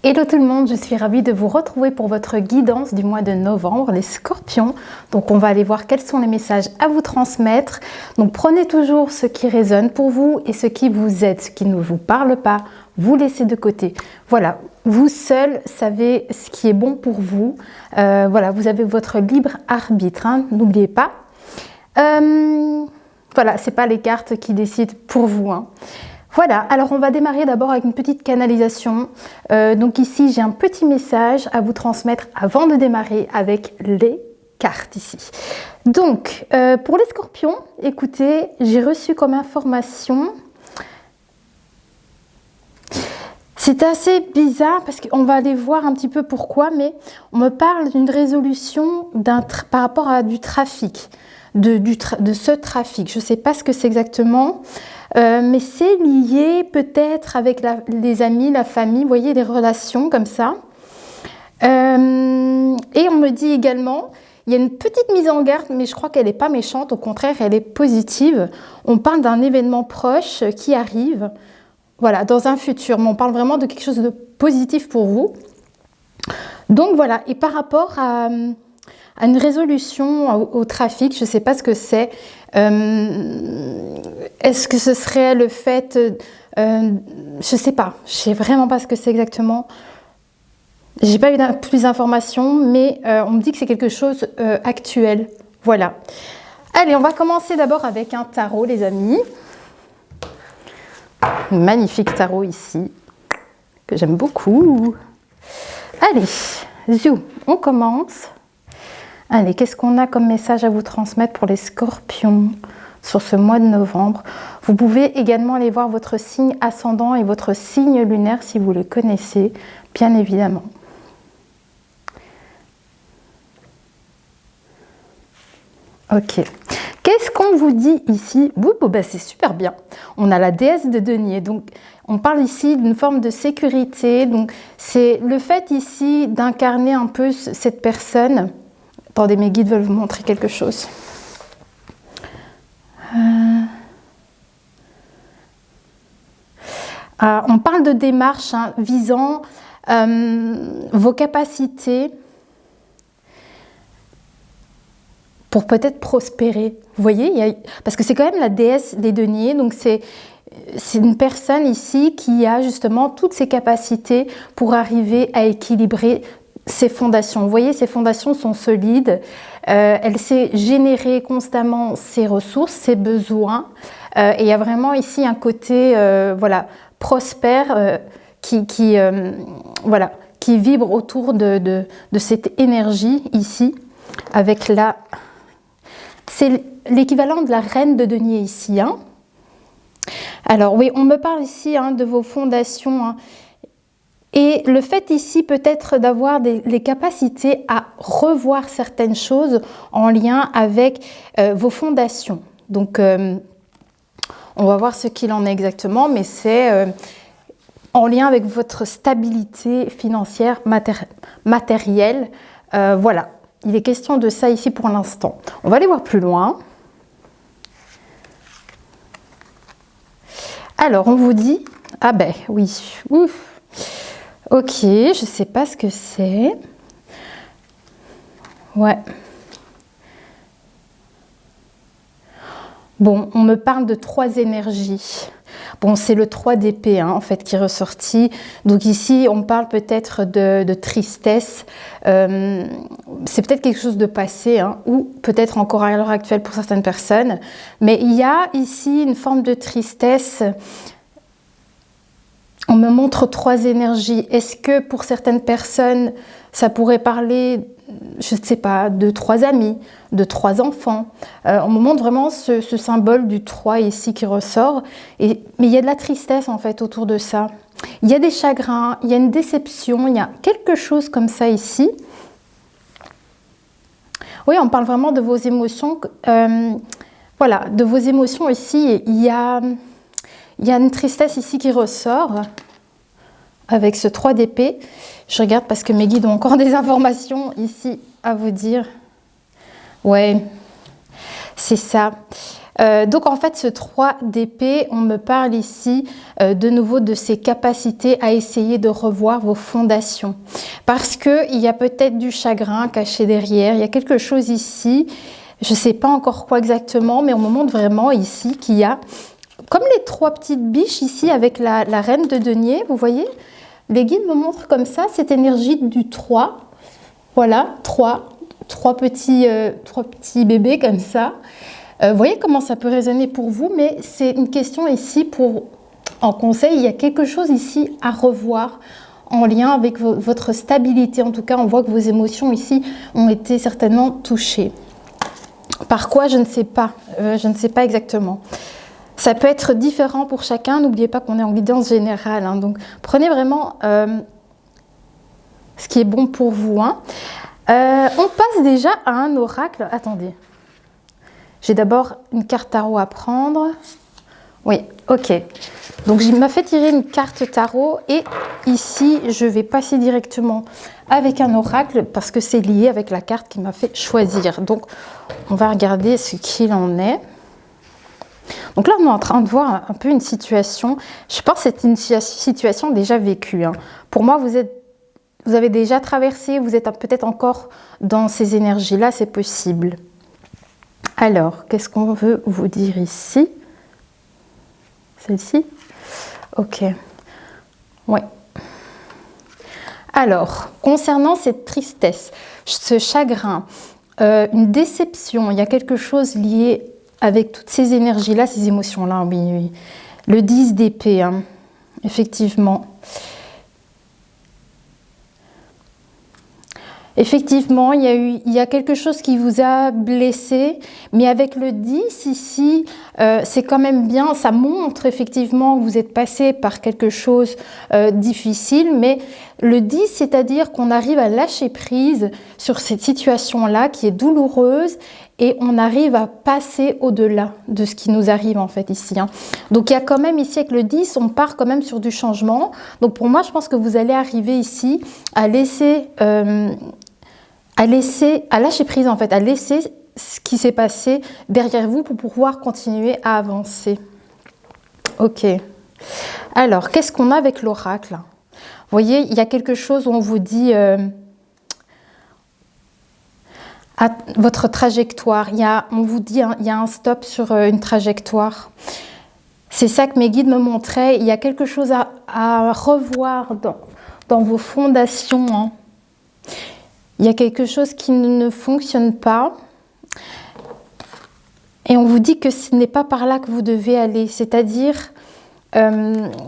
Hello tout le monde, je suis ravie de vous retrouver pour votre guidance du mois de novembre, les scorpions. Donc on va aller voir quels sont les messages à vous transmettre. Donc prenez toujours ce qui résonne pour vous et ce qui vous aide, ce qui ne vous parle pas, vous laissez de côté. Voilà, vous seul savez ce qui est bon pour vous. Voilà, vous avez votre libre arbitre, hein, n'oubliez pas. Voilà, c'est pas les cartes qui décident pour vous, hein. Voilà, alors on va démarrer d'abord avec une petite canalisation. Donc ici, j'ai un petit message à vous transmettre avant de démarrer avec les cartes ici. Donc, pour les scorpions, écoutez, j'ai reçu comme information... C'est assez bizarre parce qu'on va aller voir un petit peu pourquoi, mais on me parle d'une résolution par rapport à du trafic, de ce trafic. Je ne sais pas ce que c'est exactement. Mais c'est lié peut-être avec les amis, la famille, vous voyez, les relations comme ça. Et on me dit également, il y a une petite mise en garde, mais je crois qu'elle n'est pas méchante, au contraire, elle est positive. On parle d'un événement proche qui arrive, voilà, dans un futur, mais on parle vraiment de quelque chose de positif pour vous. Donc voilà, et par rapport à une résolution au trafic, je ne sais pas ce que c'est. Est-ce que ce serait le fait... je ne sais pas, je ne sais vraiment pas ce que c'est exactement. Je n'ai pas eu plus d'informations, mais on me dit que c'est quelque chose actuel. Voilà. Allez, on va commencer d'abord avec un tarot, les amis. Magnifique tarot ici, que j'aime beaucoup. Allez, zou, on commence. Allez, qu'est-ce qu'on a comme message à vous transmettre pour les scorpions sur ce mois de novembre? Vous pouvez également aller voir votre signe ascendant et votre signe lunaire si vous le connaissez, bien évidemment. Ok. Qu'est-ce qu'on vous dit ici? Ben c'est super bien. On a la déesse de denier. Donc, on parle ici d'une forme de sécurité. Donc, c'est le fait ici d'incarner un peu cette personne. Attendez, mes guides veulent vous montrer quelque chose. On parle de démarche visant vos capacités pour peut-être prospérer. Vous voyez, parce que c'est quand même la déesse des deniers, donc c'est une personne ici qui a justement toutes ses capacités pour arriver à équilibrer ses fondations. Vous voyez, ses fondations sont solides. Elle sait générer constamment ses ressources, ses besoins. Et il y a vraiment ici un côté voilà, prospère qui vibre autour de cette énergie ici. Avec la... C'est l'équivalent de la reine de denier ici. Hein. Alors oui, on me parle ici de vos fondations. Hein. Et le fait ici peut-être d'avoir les capacités à revoir certaines choses en lien avec vos fondations. Donc, on va voir ce qu'il en est exactement, mais c'est en lien avec votre stabilité financière matérielle. Voilà, il est question de ça ici pour l'instant. On va aller voir plus loin. Alors, on vous dit... Ah ben oui, ouf. Ok, je ne sais pas ce que c'est. Ouais. Bon, on me parle de 3 énergies. Bon, c'est le 3 d'épée, en fait, qui est ressorti. Donc ici, on parle peut-être de tristesse. C'est peut-être quelque chose de passé, ou peut-être encore à l'heure actuelle pour certaines personnes. Mais il y a ici une forme de tristesse. On me montre 3 énergies. Est-ce que pour certaines personnes, ça pourrait parler, je ne sais pas, de 3 amis, de 3 enfants? On me montre vraiment ce symbole du 3 ici qui ressort. Mais il y a de la tristesse en fait autour de ça. Il y a des chagrins, il y a une déception, il y a quelque chose comme ça ici. Oui, on parle vraiment de vos émotions. Voilà, de vos émotions ici. Il y a une tristesse ici qui ressort avec ce 3 d'épée. Je regarde parce que mes guides ont encore des informations ici à vous dire. Ouais, c'est ça. Donc en fait, ce 3 d'épée, on me parle ici de nouveau de ses capacités à essayer de revoir vos fondations. Parce qu'il y a peut-être du chagrin caché derrière, il y a quelque chose ici, je ne sais pas encore quoi exactement, mais on me montre vraiment ici qu'il y a, comme les 3 petites biches ici avec la reine de denier, vous voyez, les guides me montrent comme ça cette énergie du 3. Voilà, 3 petits bébés comme ça. Vous voyez comment ça peut résonner pour vous, mais c'est une question ici en conseil, il y a quelque chose ici à revoir en lien avec votre stabilité. En tout cas, on voit que vos émotions ici ont été certainement touchées. Par quoi, je ne sais pas. Je ne sais pas exactement. Ça peut être différent pour chacun. N'oubliez pas qu'on est en guidance générale. Hein, donc, prenez vraiment ce qui est bon pour vous. Hein. On passe déjà à un oracle. Attendez. J'ai d'abord une carte tarot à prendre. Oui, ok. Donc, il m'a fait tirer une carte tarot. Et ici, je vais passer directement avec un oracle parce que c'est lié avec la carte qui m'a fait choisir. Donc, on va regarder ce qu'il en est. Donc là, on est en train de voir un peu une situation. Je pense que c'est une situation déjà vécue. Hein. Pour moi, vous avez déjà traversé, vous êtes peut-être encore dans ces énergies-là, c'est possible. Alors, qu'est-ce qu'on veut vous dire ici? Celle-ci? Ok. Oui. Alors, concernant cette tristesse, ce chagrin, une déception, il y a quelque chose lié avec toutes ces énergies-là, ces émotions-là, oui, oui. Le 10 d'épée, hein, effectivement. Effectivement, il y a quelque chose qui vous a blessé, mais avec le 10 ici, c'est quand même bien, ça montre effectivement que vous êtes passé par quelque chose difficile, mais le 10, c'est-à-dire qu'on arrive à lâcher prise sur cette situation-là qui est douloureuse et on arrive à passer au-delà de ce qui nous arrive en fait ici. Hein. Donc il y a quand même ici avec le 10, on part quand même sur du changement. Donc pour moi, je pense que vous allez arriver ici à lâcher prise en fait, à laisser ce qui s'est passé derrière vous pour pouvoir continuer à avancer. Ok. Alors, qu'est-ce qu'on a avec l'oracle? Vous voyez, il y a quelque chose où on vous dit votre trajectoire. On vous dit, hein, il y a un stop sur une trajectoire. C'est ça que mes guides me montraient. Il y a quelque chose à revoir dans vos fondations. Hein. Il y a quelque chose qui ne fonctionne pas. Et on vous dit que ce n'est pas par là que vous devez aller. C'est-à-dire,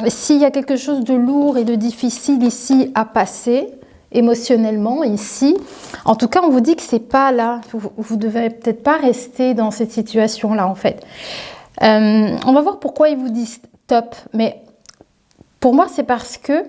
s'il y a quelque chose de lourd et de difficile ici à passer, émotionnellement ici, en tout cas, on vous dit que c'est pas là. Vous ne devez peut-être pas rester dans cette situation-là, en fait. On va voir pourquoi ils vous disent stop. Mais pour moi, c'est parce que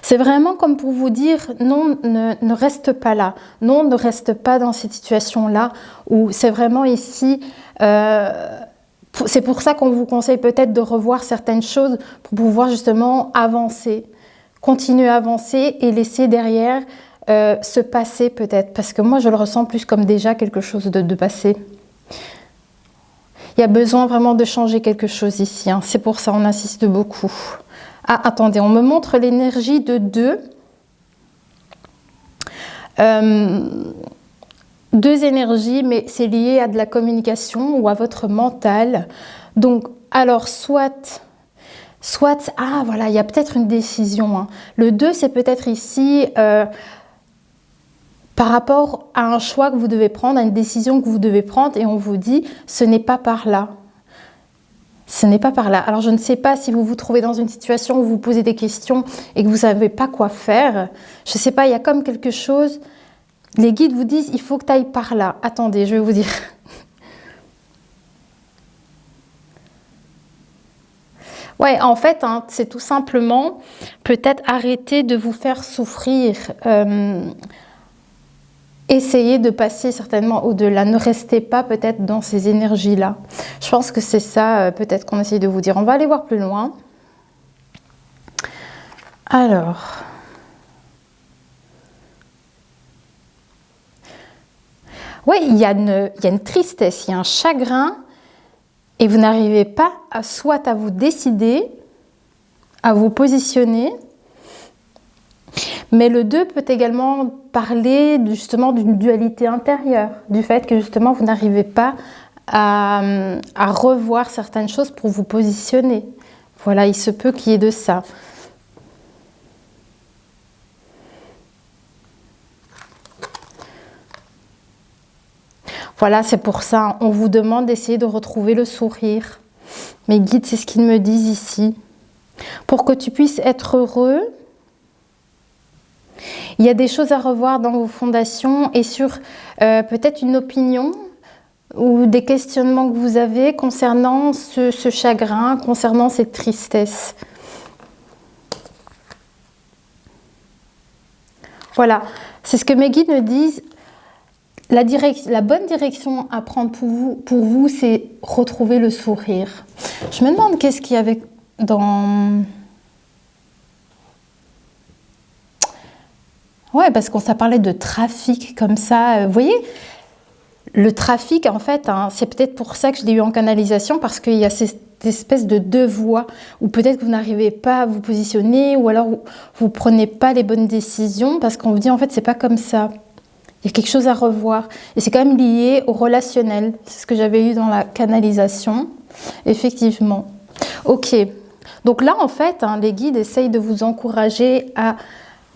c'est vraiment comme pour vous dire non, ne reste pas là. Non, ne reste pas dans cette situation-là où c'est vraiment ici. C'est pour ça qu'on vous conseille peut-être de revoir certaines choses pour pouvoir justement avancer, continuer à avancer et laisser derrière se passer peut-être. Parce que moi, je le ressens plus comme déjà quelque chose de passé. Il y a besoin vraiment de changer quelque chose ici. Hein. C'est pour ça qu'on insiste beaucoup. Ah, attendez, on me montre l'énergie de 2. Deux énergies, mais c'est lié à de la communication ou à votre mental. Donc, alors, soit, ah voilà, il y a peut-être une décision. Hein. Le 2, c'est peut-être ici par rapport à un choix que vous devez prendre, à une décision que vous devez prendre, et on vous dit, ce n'est pas par là. Ce n'est pas par là. Alors, je ne sais pas si vous vous trouvez dans une situation où vous posez des questions et que vous ne savez pas quoi faire. Je ne sais pas, il y a comme quelque chose. Les guides vous disent, il faut que tu ailles par là. Attendez, je vais vous dire. Ouais, en fait, hein, c'est tout simplement peut-être arrêter de vous faire souffrir. Essayez de passer certainement au-delà. Ne restez pas peut-être dans ces énergies-là. Je pense que c'est ça peut-être qu'on essaye de vous dire. On va aller voir plus loin. Alors. Oui, il y a une tristesse, il y a un chagrin et vous n'arrivez pas soit à vous décider, à vous positionner. Mais le 2 peut également parler justement d'une dualité intérieure, du fait que justement vous n'arrivez pas à revoir certaines choses pour vous positionner. Voilà, il se peut qu'il y ait de ça. Voilà, c'est pour ça, on vous demande d'essayer de retrouver le sourire. Mes guides, c'est ce qu'ils me disent ici. Pour que tu puisses être heureux, il y a des choses à revoir dans vos fondations et sur peut-être une opinion ou des questionnements que vous avez concernant ce chagrin, concernant cette tristesse. Voilà, c'est ce que mes guides me disent. La bonne direction à prendre pour vous, c'est retrouver le sourire. Je me demande qu'est-ce qu'il y avait dans... Ouais, parce qu'on ça parlait de trafic comme ça. Vous voyez, le trafic, en fait, hein, c'est peut-être pour ça que je l'ai eu en canalisation, parce qu'il y a cette espèce de deux voies, où peut-être que vous n'arrivez pas à vous positionner, ou alors vous ne prenez pas les bonnes décisions, parce qu'on vous dit, en fait, c'est pas comme ça. Il y a quelque chose à revoir. Et c'est quand même lié au relationnel. C'est ce que j'avais eu dans la canalisation. Effectivement. Ok. Donc là, en fait, hein, les guides essayent de vous encourager à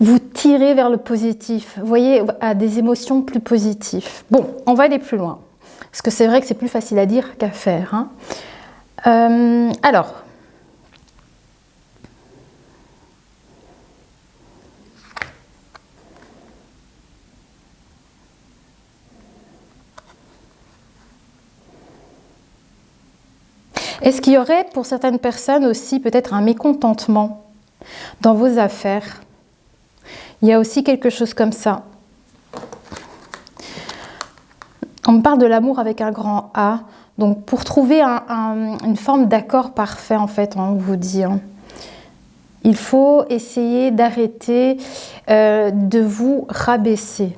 vous tirer vers le positif. Vous voyez, à des émotions plus positives. Bon, on va aller plus loin. Parce que c'est vrai que c'est plus facile à dire qu'à faire. Hein. Alors... Est-ce qu'il y aurait pour certaines personnes aussi peut-être un mécontentement dans vos affaires? Il y a aussi quelque chose comme ça. On me parle de l'amour avec un grand A. Donc pour trouver une forme d'accord parfait, en fait, on vous dit, hein, il faut essayer d'arrêter de vous rabaisser.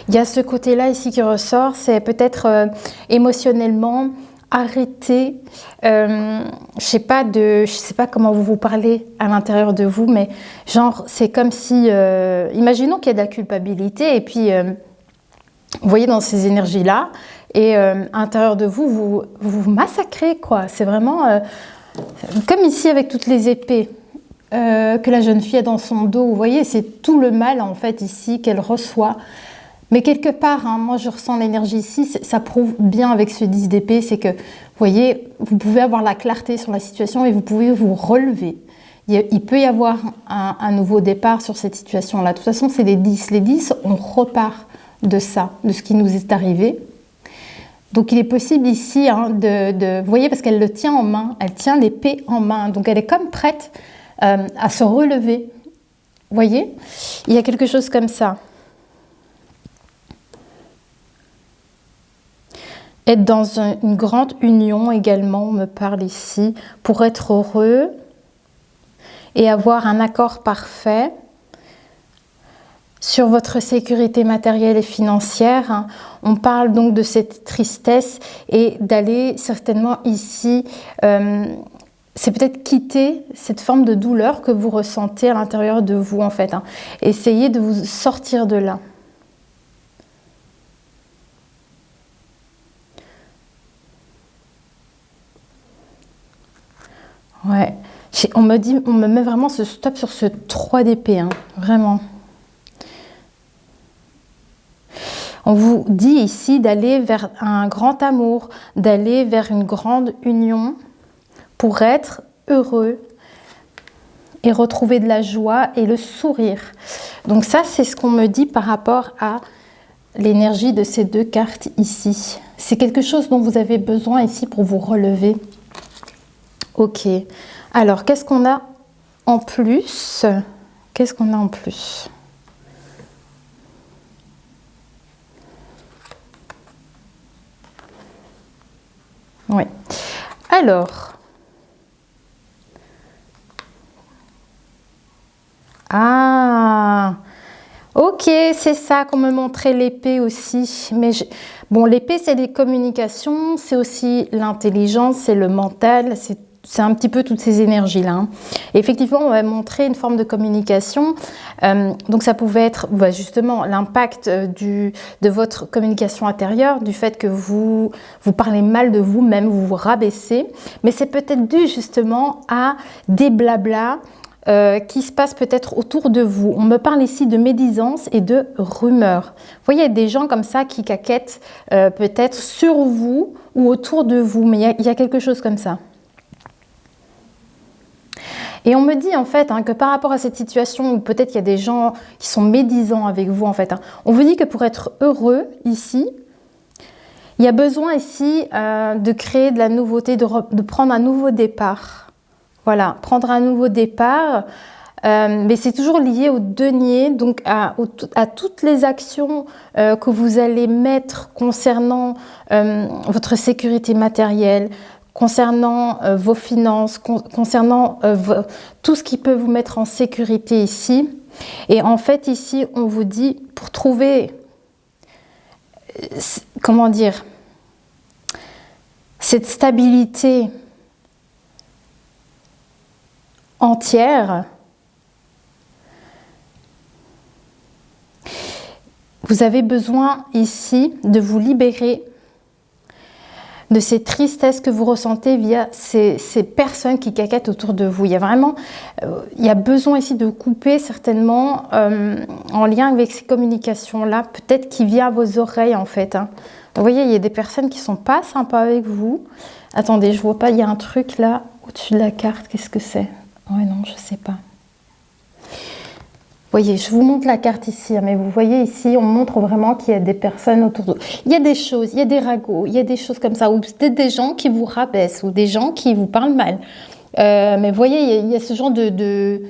Il y a ce côté-là ici qui ressort, c'est peut-être émotionnellement... Arrêtez, je sais pas comment vous parlez à l'intérieur de vous, mais genre c'est comme si, imaginons qu'il y a de la culpabilité et puis vous voyez dans ces énergies-là et à l'intérieur de vous, vous massacrez quoi. C'est vraiment comme ici avec toutes les épées que la jeune fille a dans son dos. Vous voyez, c'est tout le mal en fait ici qu'elle reçoit. Mais quelque part, hein, moi je ressens l'énergie ici, ça prouve bien avec ce 10 d'épée, c'est que, vous voyez, vous pouvez avoir la clarté sur la situation et vous pouvez vous relever. Il peut y avoir un nouveau départ sur cette situation-là. De toute façon, c'est les 10. Les 10, on repart de ça, de ce qui nous est arrivé. Donc il est possible ici, hein, vous voyez, parce qu'elle le tient en main, elle tient l'épée en main, donc elle est comme prête à se relever. Vous voyez, il y a quelque chose comme ça. Être dans une grande union également, on me parle ici, pour être heureux et avoir un accord parfait sur votre sécurité matérielle et financière. On parle donc de cette tristesse et d'aller certainement ici, c'est peut-être quitter cette forme de douleur que vous ressentez à l'intérieur de vous en fait. Essayez de vous sortir de là. Ouais, on me met vraiment ce stop sur ce 3 d'épée, hein, vraiment. On vous dit ici d'aller vers un grand amour, d'aller vers une grande union pour être heureux et retrouver de la joie et le sourire. Donc ça, c'est ce qu'on me dit par rapport à l'énergie de ces deux cartes ici. C'est quelque chose dont vous avez besoin ici pour vous relever. Ok, alors qu'est-ce qu'on a en plus? Qu'est-ce qu'on a en plus? Oui, alors... Ah, ok, Ok, c'est ça qu'on me montrait l'épée aussi. Mais bon, l'épée, c'est les communications, c'est aussi l'intelligence, c'est le mental, c'est un petit peu toutes ces énergies-là. Hein. Et effectivement, on va montrer une forme de communication. Donc, ça pouvait être justement l'impact de votre communication intérieure, du fait que vous parlez mal de vous-même, vous vous rabaissez. Mais c'est peut-être dû justement à des blablas qui se passe peut-être autour de vous. On me parle ici de médisance et de rumeurs. Vous voyez, il y a des gens comme ça qui caquettent peut-être sur vous ou autour de vous, mais il y a quelque chose comme ça. Et on me dit en fait que par rapport à cette situation où peut-être il y a des gens qui sont médisants avec vous en fait, on vous dit que pour être heureux ici, il y a besoin ici de créer de la nouveauté, de prendre un nouveau départ. Voilà, prendre un nouveau départ, mais c'est toujours lié au denier, donc à toutes les actions que vous allez mettre concernant votre sécurité matérielle, concernant vos finances, concernant tout ce qui peut vous mettre en sécurité ici. Et en fait, ici, on vous dit, pour trouver, comment dire, cette stabilité entière, vous avez besoin ici de vous libérer de ces tristesses que vous ressentez via ces personnes qui caquettent autour de vous. Il y a besoin ici de couper certainement en lien avec ces communications-là, peut-être qui vient à vos oreilles en fait. Hein. Vous voyez, il y a des personnes qui sont pas sympas avec vous. Attendez, je vois pas, il y a un truc là au-dessus de la carte, qu'est-ce que c'est ? Ouais, non, je sais pas. Vous voyez, je vous montre la carte ici, mais vous voyez ici, on montre vraiment qu'il y a des personnes autour de vous. Il y a des choses, il y a des ragots, il y a des choses comme ça, ou peut-être des gens qui vous rabaissent, ou des gens qui vous parlent mal. Mais vous voyez, il y a ce genre de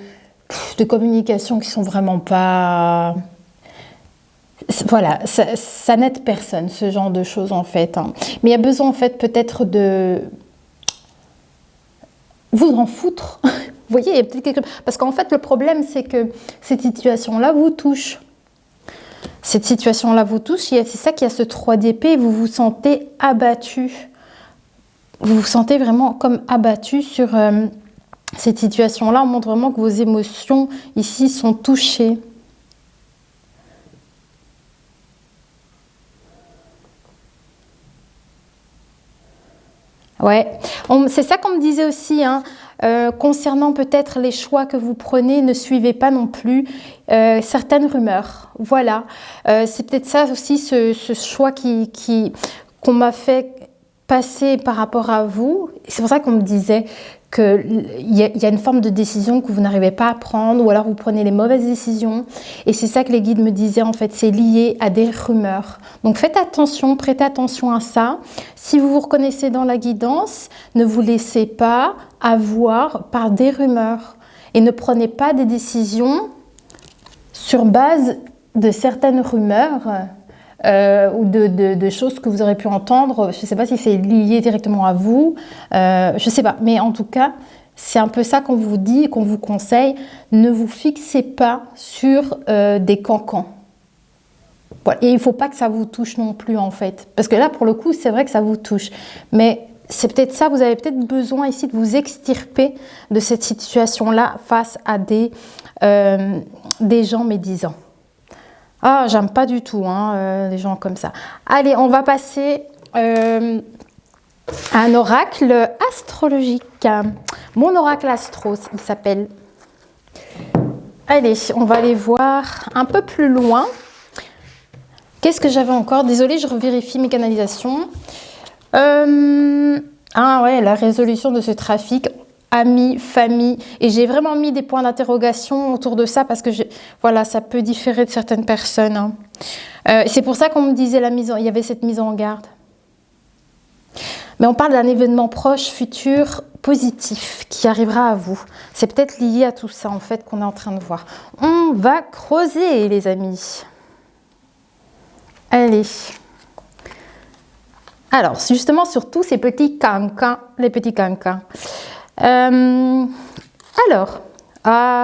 communication qui sont vraiment pas... Voilà, ça n'aide personne, ce genre de choses en fait. Hein. Mais il y a besoin en fait peut-être de... vous en foutre. Vous voyez, il y a peut-être quelque chose... Parce qu'en fait, le problème, c'est que cette situation-là vous touche. Cette situation-là vous touche. C'est ça qu'il y a ce 3 d'épée. Vous vous sentez abattu. Vous vous sentez vraiment comme abattu sur cette situation-là. On montre vraiment que vos émotions, ici, sont touchées. Ouais, c'est ça qu'on me disait aussi, hein. Concernant peut-être les choix que vous prenez, ne suivez pas non plus certaines rumeurs. Voilà, c'est peut-être ça aussi, ce choix qu'on m'a fait passer par rapport à vous. C'est pour ça qu'on me disait qu'il y a une forme de décision que vous n'arrivez pas à prendre, ou alors vous prenez les mauvaises décisions. Et c'est ça que les guides me disaient, en fait, c'est lié à des rumeurs. Donc faites attention, prêtez attention à ça. Si vous vous reconnaissez dans la guidance, ne vous laissez pas avoir par des rumeurs. Et ne prenez pas des décisions sur base de certaines rumeurs ou de choses que vous aurez pu entendre. Je ne sais pas si c'est lié directement à vous, je ne sais pas. Mais en tout cas, c'est un peu ça qu'on vous dit, qu'on vous conseille. Ne vous fixez pas sur des cancans. Voilà. Et il ne faut pas que ça vous touche non plus, en fait. Parce que là, pour le coup, c'est vrai que ça vous touche. Mais c'est peut-être ça, vous avez peut-être besoin ici de vous extirper de cette situation-là face à des gens médisants. Ah, j'aime pas du tout les gens comme ça. Allez, on va passer à un oracle astrologique. Mon oracle astro, il s'appelle. Allez, on va aller voir un peu plus loin. Qu'est-ce que j'avais encore? Désolée, je revérifie mes canalisations. Ah ouais, la résolution de ce trafic. Amis, famille, et j'ai vraiment mis des points d'interrogation autour de ça parce que voilà, ça peut différer de certaines personnes. Hein. C'est pour ça qu'on me disait il y avait cette mise en garde. Mais on parle d'un événement proche, futur, positif, qui arrivera à vous. C'est peut-être lié à tout ça en fait qu'on est en train de voir. On va creuser, les amis. Allez. Alors, justement, sur tous ces petits cancans, les petits cancans. Alors,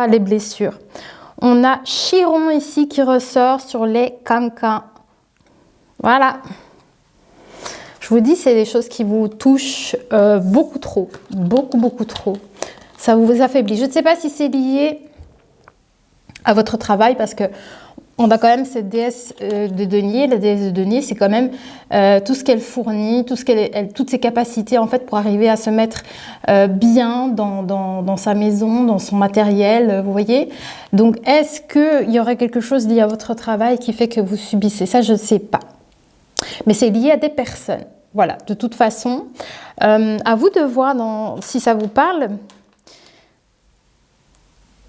les blessures. On a Chiron ici qui ressort sur les cancans. Voilà. Je vous dis, c'est des choses qui vous touchent beaucoup trop. Beaucoup trop. Ça vous affaiblit. Je ne sais pas si c'est lié à votre travail parce que on a quand même cette déesse de denier. La déesse de denier, c'est quand même tout ce qu'elle fournit, toutes ses capacités en fait pour arriver à se mettre bien dans sa maison, dans son matériel, vous voyez. Donc, est-ce qu'il y aurait quelque chose lié à votre travail qui fait que vous subissez ça? Je ne sais pas. Mais c'est lié à des personnes. Voilà, de toute façon, à vous de voir si ça vous parle.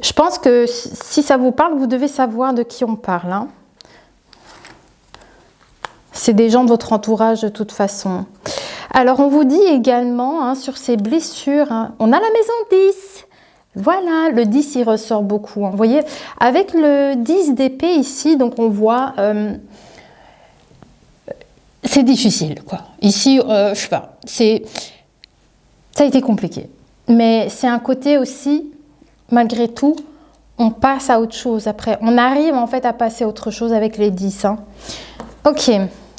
Je pense que si ça vous parle, vous devez savoir de qui on parle. Hein. C'est des gens de votre entourage de toute façon. Alors, on vous dit également hein, sur ces blessures, hein, on a la maison 10. Voilà, le 10, il ressort beaucoup. Hein. Vous voyez, avec le 10 d'épée ici, donc on voit... c'est difficile, quoi. Ici, je sais pas, ça a été compliqué. Mais c'est un côté aussi... Malgré tout, on passe à autre chose après. On arrive en fait à passer à autre chose avec les 10. Hein. Ok.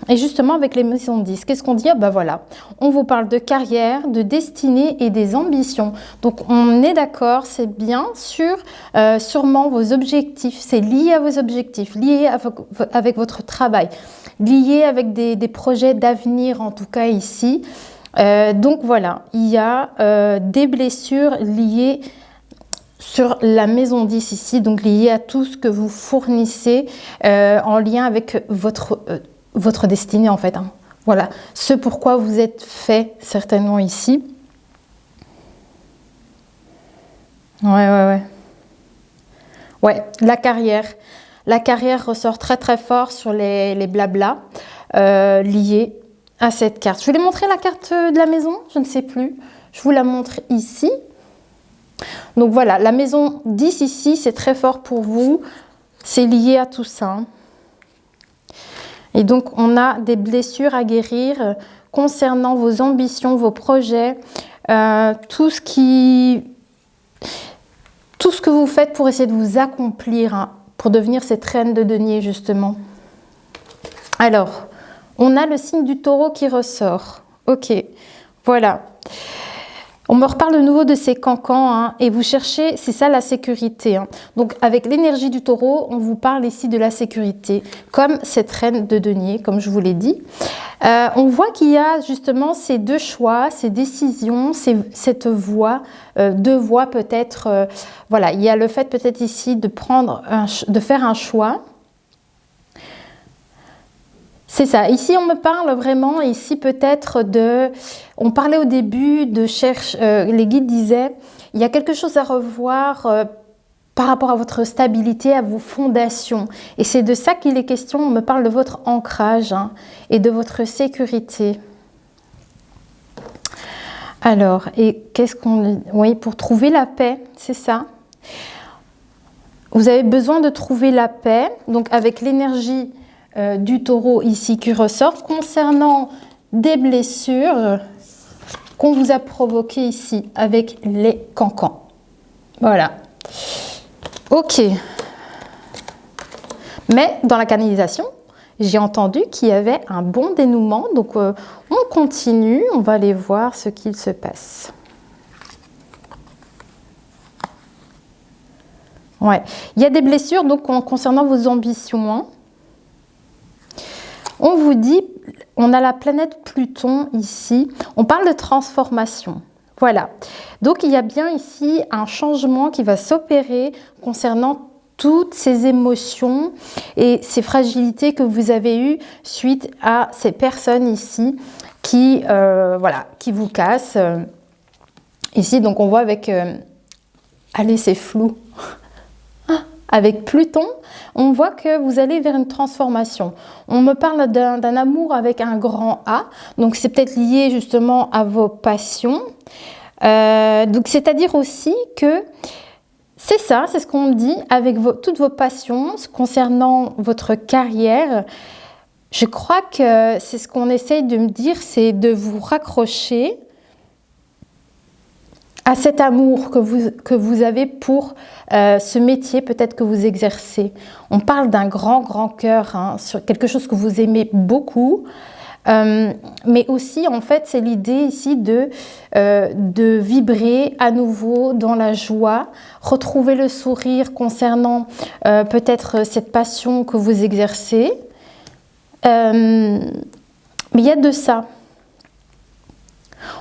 Et justement avec les maisons 10, qu'est-ce qu'on dit? Ben voilà, on vous parle de carrière, de destinée et des ambitions. Donc on est d'accord, c'est bien sûr, sûrement vos objectifs. C'est lié à vos objectifs, lié avec votre travail, lié avec des projets d'avenir en tout cas ici. Donc voilà, il y a des blessures liées sur la maison 10 ici, donc lié à tout ce que vous fournissez en lien avec votre destinée en fait. Hein. Voilà, ce pourquoi vous êtes fait certainement ici. Ouais, la carrière. La carrière ressort très fort sur les blablas liés à cette carte. Je vais vous montrer la carte de la maison, je ne sais plus. Je vous la montre ici. Donc voilà, la maison 10 ici, c'est très fort pour vous. C'est lié à tout ça. Et donc, on a des blessures à guérir concernant vos ambitions, vos projets, tout ce que vous faites pour essayer de vous accomplir, hein, pour devenir cette reine de denier, justement. Alors, on a le signe du taureau qui ressort. Ok, voilà. On me reparle de nouveau de ces cancans hein, et vous cherchez, c'est ça la sécurité. Hein. Donc avec l'énergie du taureau, on vous parle ici de la sécurité, comme cette reine de denier, comme je vous l'ai dit. On voit qu'il y a justement ces deux choix, ces décisions, cette voie, deux voies peut-être. Voilà, il y a le fait peut-être ici de faire un choix. C'est ça. Ici, on me parle vraiment, ici peut-être on parlait au début de les guides disaient, il y a quelque chose à revoir par rapport à votre stabilité, à vos fondations. Et c'est de ça qu'il est question. On me parle de votre ancrage hein, et de votre sécurité. Alors, et qu'est-ce qu'on... Oui, pour trouver la paix, c'est ça. Vous avez besoin de trouver la paix, donc avec l'énergie du taureau ici qui ressort concernant des blessures qu'on vous a provoquées ici avec les cancans. Voilà. Ok. Mais dans la canalisation, j'ai entendu qu'il y avait un bon dénouement. Donc on continue, on va aller voir ce qu'il se passe. Ouais. Il y a des blessures donc concernant vos ambitions. Hein. On vous dit, on a la planète Pluton ici, on parle de transformation. Voilà, donc il y a bien ici un changement qui va s'opérer concernant toutes ces émotions et ces fragilités que vous avez eues suite à ces personnes ici qui vous cassent. Ici, donc on voit avec... allez, c'est flou. Avec Pluton, on voit que vous allez vers une transformation. On me parle d'un amour avec un grand A, donc c'est peut-être lié justement à vos passions. Donc c'est-à-dire aussi que c'est ça, c'est ce qu'on me dit, avec toutes vos passions concernant votre carrière. Je crois que c'est ce qu'on essaye de me dire, c'est de vous raccrocher à cet amour que vous avez pour ce métier peut-être que vous exercez. On parle d'un grand cœur, hein, sur quelque chose que vous aimez beaucoup. Mais aussi, en fait, c'est l'idée ici de vibrer à nouveau dans la joie, retrouver le sourire concernant peut-être cette passion que vous exercez. Mais il y a de ça.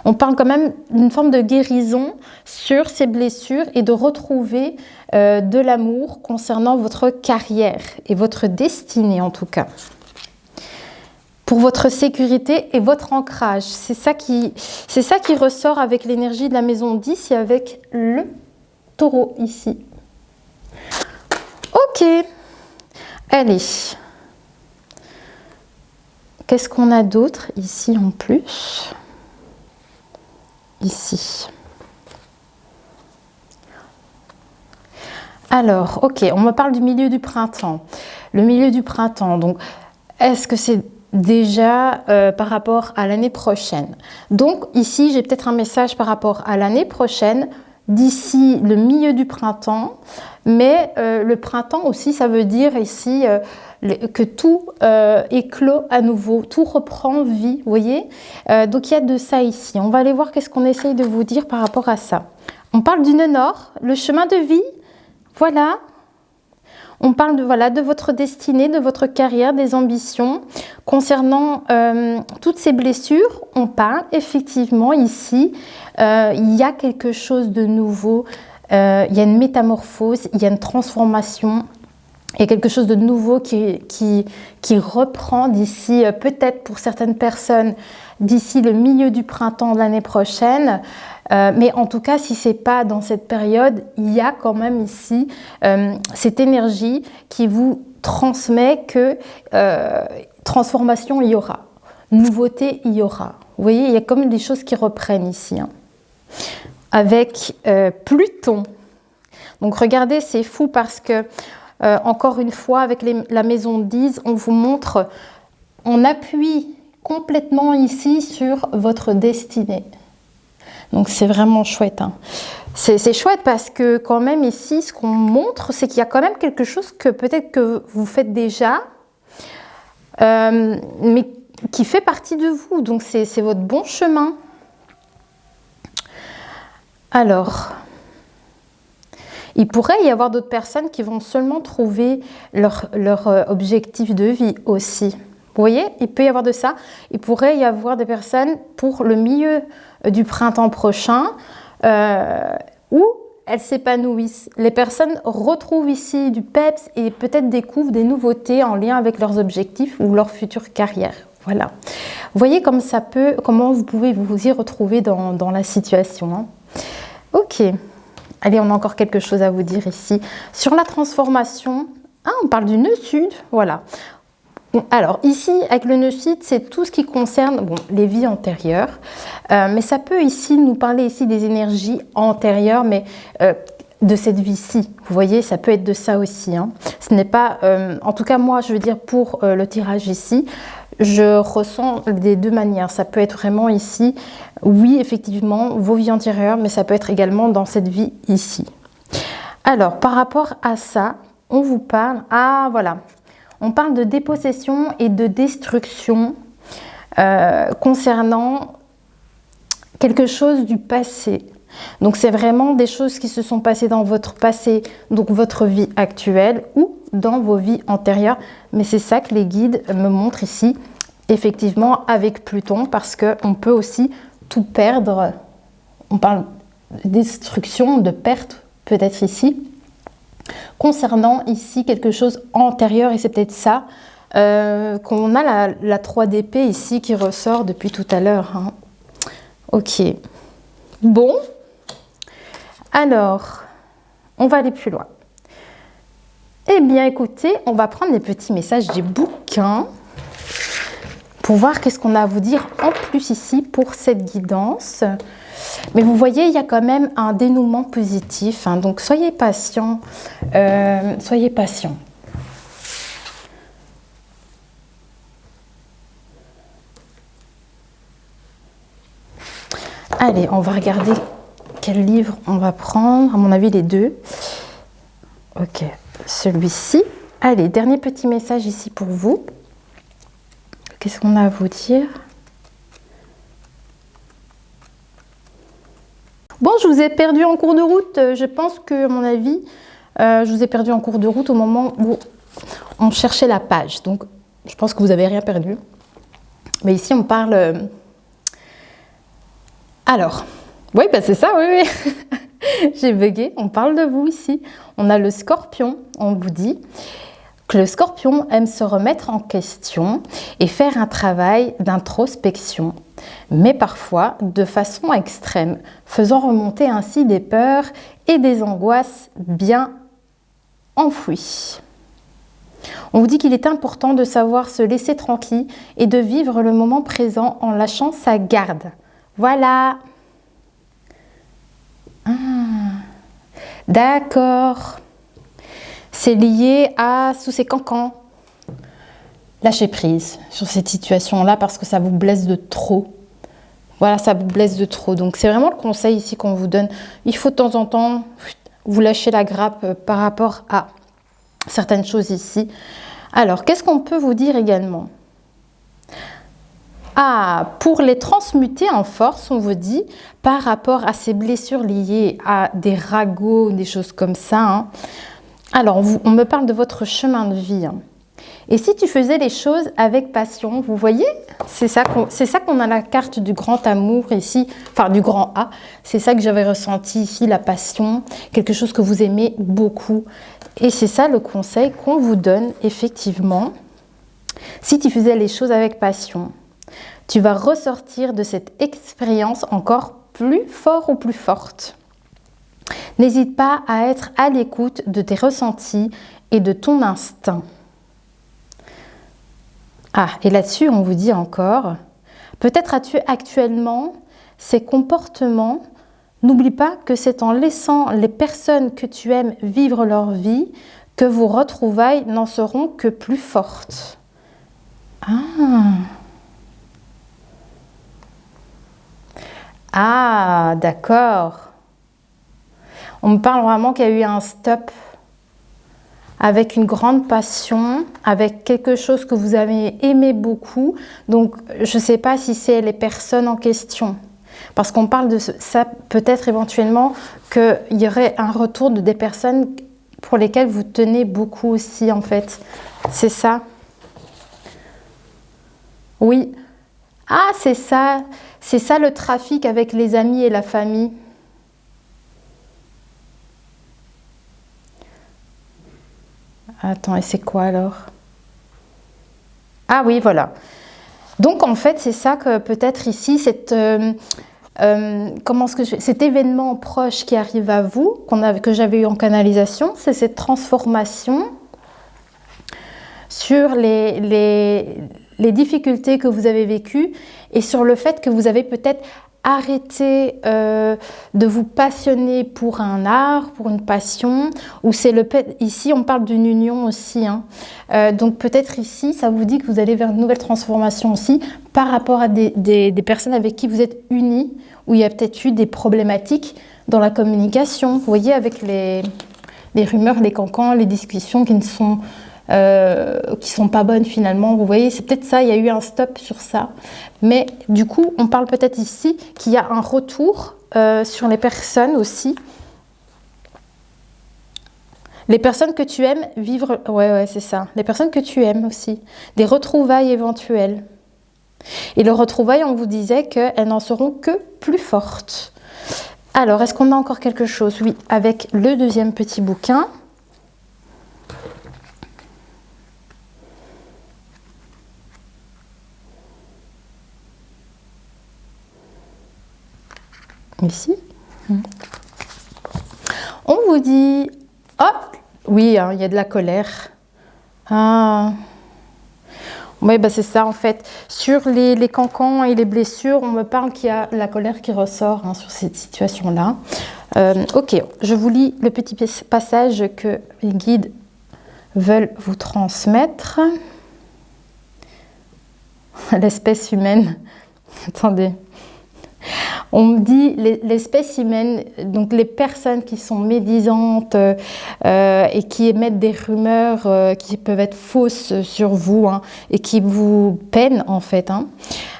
On parle quand même d'une forme de guérison sur ces blessures et de retrouver de l'amour concernant votre carrière et votre destinée en tout cas. Pour votre sécurité et votre ancrage. C'est ça qui ressort avec l'énergie de la maison 10 et avec le taureau ici. Ok. Allez. Qu'est-ce qu'on a d'autre ici en plus? Ici. Alors, ok, on me parle du milieu du printemps. Le milieu du printemps, donc, est-ce que c'est déjà par rapport à l'année prochaine? Donc, ici, j'ai peut-être un message par rapport à l'année prochaine, d'ici le milieu du printemps. Mais le printemps aussi, ça veut dire ici que tout éclot à nouveau, tout reprend vie, vous voyez. Donc, il y a de ça ici. On va aller voir qu'est-ce qu'on essaye de vous dire par rapport à ça. On parle du nœud nord, le chemin de vie. Voilà, on parle de votre destinée, de votre carrière, des ambitions. Concernant toutes ces blessures, on parle effectivement ici, il y a quelque chose de nouveau, il y a une métamorphose, il y a une transformation. Il y a quelque chose de nouveau qui reprend d'ici, peut-être pour certaines personnes, d'ici le milieu du printemps de l'année prochaine. Mais en tout cas, si ce n'est pas dans cette période, il y a quand même ici cette énergie qui vous transmet que transformation, il y aura. Nouveauté, il y aura. Vous voyez, il y a comme des choses qui reprennent ici. Hein. Avec Pluton. Donc regardez, c'est fou parce que encore une fois, avec la maison 10, on vous montre, on appuie complètement ici sur votre destinée. Donc c'est vraiment chouette. Hein. C'est chouette parce que quand même ici, ce qu'on montre, c'est qu'il y a quand même quelque chose que peut-être que vous faites déjà, mais qui fait partie de vous. Donc c'est votre bon chemin. Alors... il pourrait y avoir d'autres personnes qui vont seulement trouver leur objectif de vie aussi. Vous voyez, il peut y avoir de ça. Il pourrait y avoir des personnes pour le milieu du printemps prochain où elles s'épanouissent. Les personnes retrouvent ici du peps et peut-être découvrent des nouveautés en lien avec leurs objectifs ou leur future carrière. Voilà. Vous voyez comment vous pouvez vous y retrouver dans la situation. Hein. Ok. Allez, on a encore quelque chose à vous dire ici. Sur la transformation, on parle du nœud sud, voilà. Bon, alors ici, avec le nœud sud, c'est tout ce qui concerne les vies antérieures. Mais ça peut ici nous parler ici des énergies antérieures, mais de cette vie-ci. Vous voyez, ça peut être de ça aussi. Hein. Ce n'est pas, en tout cas moi, je veux dire pour le tirage ici, je ressens des deux manières. Ça peut être vraiment ici, oui, effectivement, vos vies antérieures, mais ça peut être également dans cette vie ici. Alors, par rapport à ça, on vous parle, voilà, on parle de dépossession et de destruction concernant quelque chose du passé. Donc, c'est vraiment des choses qui se sont passées dans votre passé, donc votre vie actuelle ou dans vos vies antérieures. Mais c'est ça que les guides me montrent ici, effectivement, avec Pluton, parce qu'on peut aussi tout perdre. On parle de destruction, de perte, peut-être ici, concernant ici quelque chose antérieur, et c'est peut-être ça qu'on a la 3 d'épée ici qui ressort depuis tout à l'heure. Hein. Ok. Bon. Alors, on va aller plus loin. Eh bien, écoutez, on va prendre les petits messages des bouquins pour voir qu'est-ce qu'on a à vous dire en plus ici pour cette guidance. Mais vous voyez, il y a quand même un dénouement positif. Hein, donc, soyez patients. Soyez patients. Allez, on va regarder quel livre on va prendre? À mon avis, les deux. Ok, celui-ci. Allez, dernier petit message ici pour vous. Qu'est-ce qu'on a à vous dire? Bon, je vous ai perdu en cours de route. Je pense que, à mon avis, je vous ai perdu en cours de route au moment où on cherchait la page. Donc, je pense que vous n'avez rien perdu. Mais ici, on parle... Alors, oui, bah c'est ça, oui, oui. J'ai bugué. On parle de vous ici. On a le scorpion. On vous dit que le scorpion aime se remettre en question et faire un travail d'introspection, mais parfois de façon extrême, faisant remonter ainsi des peurs et des angoisses bien enfouies. On vous dit qu'il est important de savoir se laisser tranquille et de vivre le moment présent en lâchant sa garde. Voilà. Ah, d'accord. C'est lié à sous ces cancans. Lâchez prise sur cette situation-là parce que ça vous blesse de trop. Voilà, ça vous blesse de trop. Donc, c'est vraiment le conseil ici qu'on vous donne. Il faut de temps en temps vous lâcher la grappe par rapport à certaines choses ici. Alors, qu'est-ce qu'on peut vous dire également? Ah, pour les transmuter en force, on vous dit, par rapport à ces blessures liées à des ragots, des choses comme ça. Hein. Alors, on me parle de votre chemin de vie. Hein. Et si tu faisais les choses avec passion, vous voyez, c'est ça qu'on a la carte du grand amour ici, enfin du grand A. C'est ça que j'avais ressenti ici, la passion, quelque chose que vous aimez beaucoup. Et c'est ça le conseil qu'on vous donne, effectivement. Si tu faisais les choses avec passion, tu vas ressortir de cette expérience encore plus fort ou plus forte. N'hésite pas à être à l'écoute de tes ressentis et de ton instinct. Ah, et là-dessus, on vous dit encore, peut-être as-tu actuellement ces comportements. N'oublie pas que c'est en laissant les personnes que tu aimes vivre leur vie que vos retrouvailles n'en seront que plus fortes. Ah, d'accord. On me parle vraiment qu'il y a eu un stop avec une grande passion, avec quelque chose que vous avez aimé beaucoup. Donc, je ne sais pas si c'est les personnes en question. Parce qu'on parle de ça, peut-être éventuellement qu'il y aurait un retour de des personnes pour lesquelles vous tenez beaucoup aussi, en fait. C'est ça? Oui. Ah, c'est ça. C'est ça le trafic avec les amis et la famille. Attends, et c'est quoi alors? Ah oui, voilà. Donc en fait, c'est ça que peut-être ici, cet événement proche qui arrive à vous, que j'avais eu en canalisation, c'est cette transformation sur les difficultés que vous avez vécues et sur le fait que vous avez peut-être arrêté de vous passionner pour un art, pour une passion, ou ici on parle d'une union aussi. Hein. Donc peut-être ici, ça vous dit que vous allez vers une nouvelle transformation aussi par rapport à des personnes avec qui vous êtes unis, où il y a peut-être eu des problématiques dans la communication. Vous voyez, avec les rumeurs, les cancans, les discussions qui sont pas bonnes finalement. Vous voyez, c'est peut-être ça, il y a eu un stop sur ça. Mais du coup, on parle peut-être ici qu'il y a un retour sur les personnes aussi. Les personnes que tu aimes vivre... Ouais, c'est ça. Les personnes que tu aimes aussi. Des retrouvailles éventuelles. Et les retrouvailles, on vous disait qu'elles n'en seront que plus fortes. Alors, est-ce qu'on a encore quelque chose? Oui, avec le deuxième petit bouquin. Ici. On vous dit, hop, oui, hein, il y a de la colère. Ah. Oui, bah c'est ça en fait. Sur les cancans et les blessures, on me parle qu'il y a la colère qui ressort hein, sur cette situation-là. Ok, je vous lis le petit passage que les guides veulent vous transmettre. L'espèce humaine. Attendez. On me dit l'espèce humaine, donc les personnes qui sont médisantes et qui émettent des rumeurs qui peuvent être fausses sur vous hein, et qui vous peinent en fait. Hein.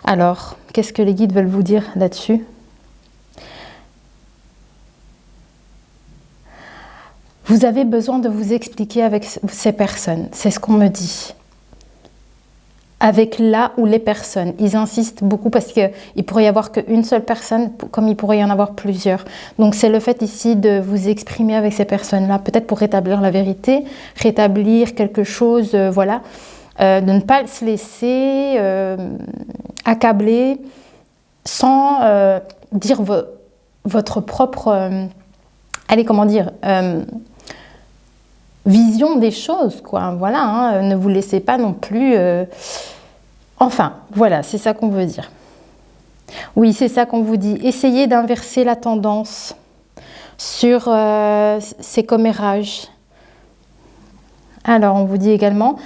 Alors, qu'est-ce que les guides veulent vous dire là-dessus? Vous avez besoin de vous expliquer avec ces personnes, c'est ce qu'on me dit. Avec là ou les personnes. Ils insistent beaucoup parce qu'il pourrait y avoir qu'une seule personne, comme il pourrait y en avoir plusieurs. Donc c'est le fait ici de vous exprimer avec ces personnes-là, peut-être pour rétablir la vérité, rétablir quelque chose, voilà, de ne pas se laisser accabler sans dire votre propre, allez, comment dire, vision des choses, quoi. Voilà, hein, ne vous laissez pas non plus... Enfin, voilà, c'est ça qu'on veut dire. Oui, c'est ça qu'on vous dit. Essayez d'inverser la tendance sur ces commérages. Alors, on vous dit également...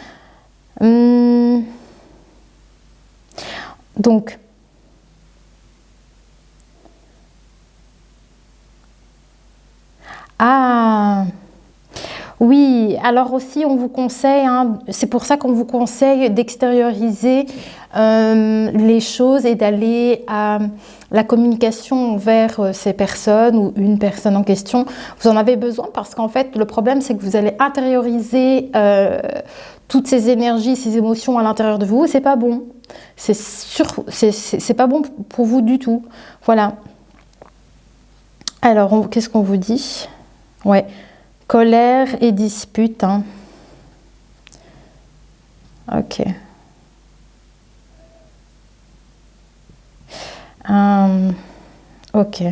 donc... Ah... Oui, alors aussi on vous conseille, hein, c'est pour ça qu'on vous conseille d'extérioriser les choses et d'aller à la communication vers ces personnes ou une personne en question. Vous en avez besoin parce qu'en fait le problème c'est que vous allez intérioriser toutes ces énergies, ces émotions à l'intérieur de vous et c'est pas bon. C'est pas bon pour vous du tout. Voilà. Alors qu'est-ce qu'on vous dit? Ouais. Colère et dispute. Hein. Ok. Ok.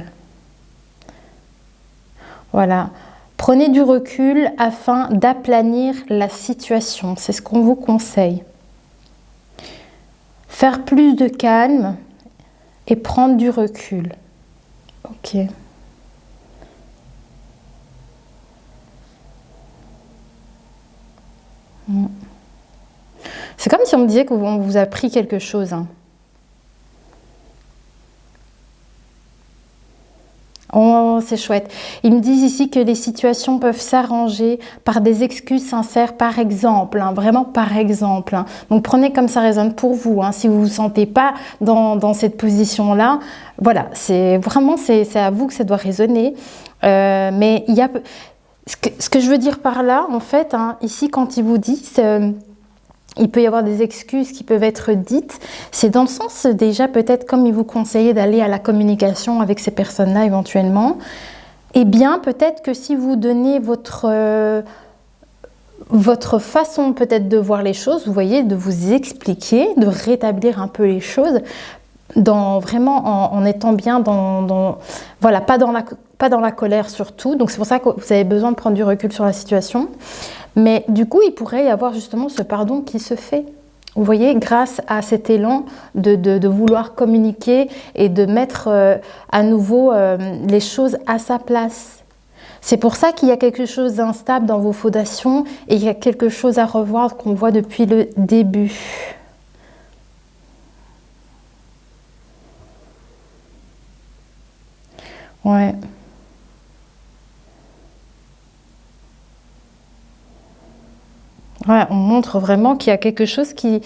Voilà. Prenez du recul afin d'aplanir la situation. C'est ce qu'on vous conseille. Faire plus de calme et prendre du recul. Ok. C'est comme si on me disait qu'on vous a appris quelque chose. Hein. Oh, c'est chouette. Ils me disent ici que les situations peuvent s'arranger par des excuses sincères, par exemple. Hein, vraiment par exemple. Hein. Donc prenez comme ça résonne pour vous. Hein, si vous ne vous sentez pas dans cette position-là, voilà, c'est vraiment c'est à vous que ça doit résonner. Mais il y a... Ce que je veux dire par là, en fait, hein, ici, quand ils vous disent, il peut y avoir des excuses qui peuvent être dites, c'est dans le sens, déjà, peut-être comme ils vous conseillaient d'aller à la communication avec ces personnes-là, éventuellement, eh bien, peut-être que si vous donnez votre façon, peut-être, de voir les choses, vous voyez, de vous expliquer, de rétablir un peu les choses, vraiment en étant bien voilà, pas dans la colère surtout. Donc c'est pour ça que vous avez besoin de prendre du recul sur la situation. Mais du coup, il pourrait y avoir justement ce pardon qui se fait. Vous voyez, grâce à cet élan de vouloir communiquer et de mettre à nouveau les choses à sa place. C'est pour ça qu'il y a quelque chose d'instable dans vos fondations et il y a quelque chose à revoir qu'on voit depuis le début. Ouais. Ouais, on montre vraiment qu'il y a quelque chose qui...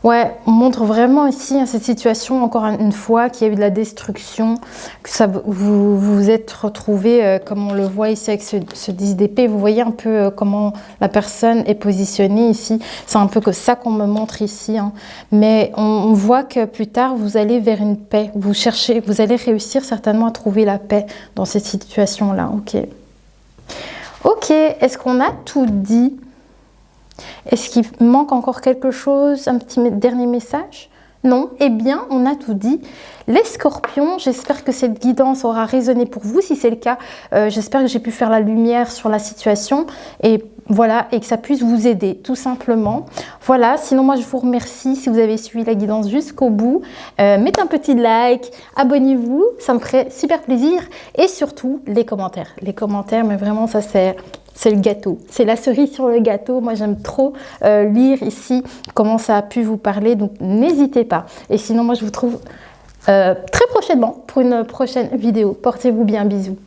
Ouais, on montre vraiment ici hein, cette situation, encore une fois, qu'il y a eu de la destruction, que ça, vous vous êtes retrouvés, comme on le voit ici avec ce 10 d'épée, vous voyez un peu comment la personne est positionnée ici, c'est un peu que ça qu'on me montre ici, hein. Mais on voit que plus tard, vous allez vers une paix, vous allez réussir certainement à trouver la paix dans cette situation-là, ok. Ok, est-ce qu'on a tout dit ? Est-ce qu'il manque encore quelque chose, un petit dernier message? Non? Eh bien, on a tout dit. Les scorpions, j'espère que cette guidance aura résonné pour vous. Si c'est le cas, j'espère que j'ai pu faire la lumière sur la situation et voilà, et que ça puisse vous aider, tout simplement. Voilà, sinon moi je vous remercie si vous avez suivi la guidance jusqu'au bout. Mettez un petit like, abonnez-vous, ça me ferait super plaisir. Et surtout, les commentaires. Les commentaires, mais vraiment, ça c'est le gâteau. C'est la cerise sur le gâteau. Moi, j'aime trop lire ici comment ça a pu vous parler. Donc, n'hésitez pas. Et sinon, moi, je vous trouve très prochainement pour une prochaine vidéo. Portez-vous bien, bisous.